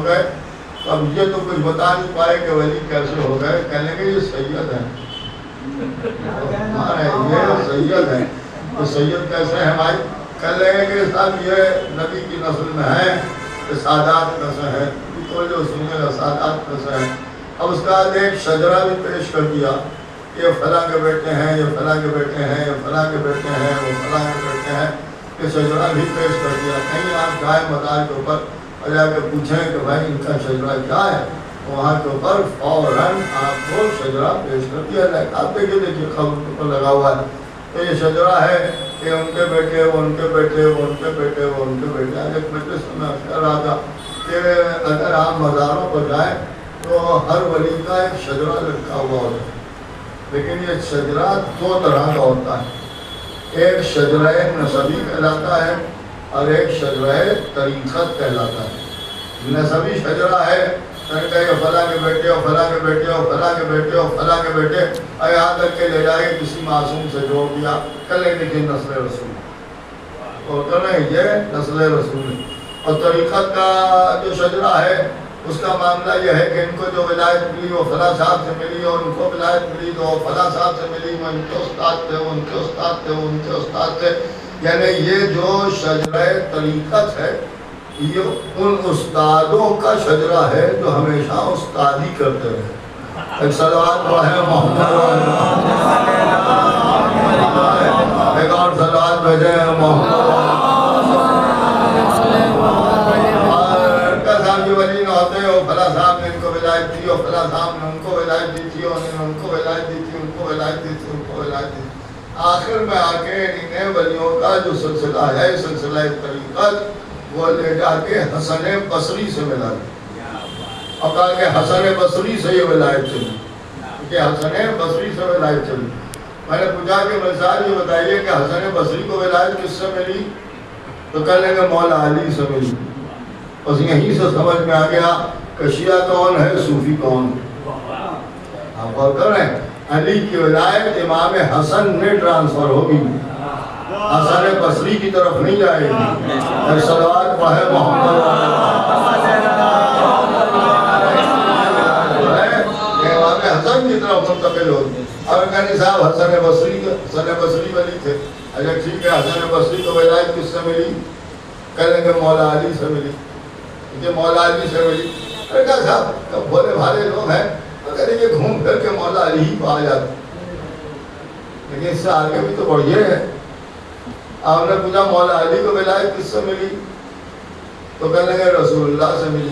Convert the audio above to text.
گئے. تو اب یہ تو کچھ بتا نہیں پائے کہ ولی کیسے ہو گئے. کہنے لگے یہ سید ہیں. یہ سید ہیں. تو سید کیسے ہیں بھائی؟ کہنے لگے کہ صاحب یہ نبی کی نسل میں ہیں, یہ سادات میں سے ہیں. تو جو سننے کا سادات میں سے ہیں. اب اس کا ایک شجرہ بھی پیش کر دیا. یہ فلاں کے بیٹے ہیں, یہ فلاں کے بیٹے ہیں, یہ فلاں کے بیٹے ہیں, وہ فلاں کے بیٹے ہیں. یہ شجرہ بھی پیش کر دیا. کہیں آپ جائیں مدار کے اوپر اور جا کے پوچھیں کہ بھائی ان کا شجرہ کیا ہے, وہاں کے اوپر فوراً آپ کو شجرہ پیش کر دیا جائے. آپ دیکھیے خبر کے اوپر لگا ہوا ہے کہ یہ شجرہ ہے کہ ان کے بیٹے, وہ ان کے بیٹے, وہ ان کے بیٹے, وہ ان کے بیٹے. ایک مجلس میں کہہ رہا تھا کہ اگر آپ مزاروں پر جائیں تو ہر ولی کا ایک شجرہ لکھا ہوا ہوتا ہے, لیکن یہ شجرہ دو طرح کا ہوتا ہے. ایک شجرہ نسبی کہلاتا ہے اور ایک شجرہ طریقت کہلاتا ہے. نسبی شجرہ ہے کہ فلاں کے بیٹے اور فلاں کے بیٹے اور فلاں کے بیٹے اور فلاں کے بیٹے, اور یہاں تک کہ لے جائے کسی معصوم سے جوڑ دیا, کل دیکھیے نسل رسول اور کر رہے ہیں یہ نسل رسول. اور طریقت کا جو شجرہ ہے اس کا معاملہ یہ ہے کہ ان کو جو ولایت ملی وہ فلاں صاحب سے ملی, اور ان کو ولایت ملی تو فلاں صاحب سے ملی, وہ ان کے استاد تھے, وہ ان کے استاد تھے, وہ ان کے استاد تھے. یعنی یہ جو شجرہ طریقت ہے یہ ان استادوں کا شجرہ ہے جو ہمیشہ استادی کرتے رہے. ایک صلوات پڑھیں محمد, ایک اور صلوات بھیجیں محمد. ولی نہ ہوتے اور فلاں صاحب نے ان کو ولایت دی, اور فلاں صاحب نے ان کو ولایت دی تھی, اور ان کو ولایت دی تھی, ان کو ولایت دی تھی, ان کو ولایت دی. آخر میں آ کے انہیں ولیوں کا جو سلسلہ ہے, سلسلہ طریقت, وہ لے جا کے حسن بصری سے ملا دیا. اور کہا کہ حسن بصری سے یہ ولایت چلی, کہ حسن بصری سے ولایت چلی. میں نے پوچھا کہ مثال یہ بتائیے کہ حسن بصری کو ولایت کس سے ملی؟ تو کہنے کہ مولا علی سے ملی. بس یہیں سے سمجھ میں آ گیا کہ شیعہ کون ہے, صوفی کون ہے. آپ غور کر رہے ہیں, علی کی ولایت امام حسن میں ٹرانسفر ہوگی, حسن بصری کی طرف نہیں جائے گی. صلوات پڑھے محمد. امام حسن کی طرف منتقل ہوگی. اور کہنے صاحب حسن بصری ولی تھے. اچھا ٹھیک ہے, حسن بصری کو ولایت کس سے ملی؟ کہنے کہ مولا علی سے ملی. یہ مولا علی سے ملی. ارے کہا صاحب بھولے بھالے لوگ ہیں, اگر یہ گھوم پھر کے مولا علی ہی پا جاتے, لیکن اس سے آگے بھی تو بڑھئے ہے. آپ نے پوچھا مولا علی کو ولایت کس سے ملی؟ تو کہنے کہ رسول اللہ سے ملی.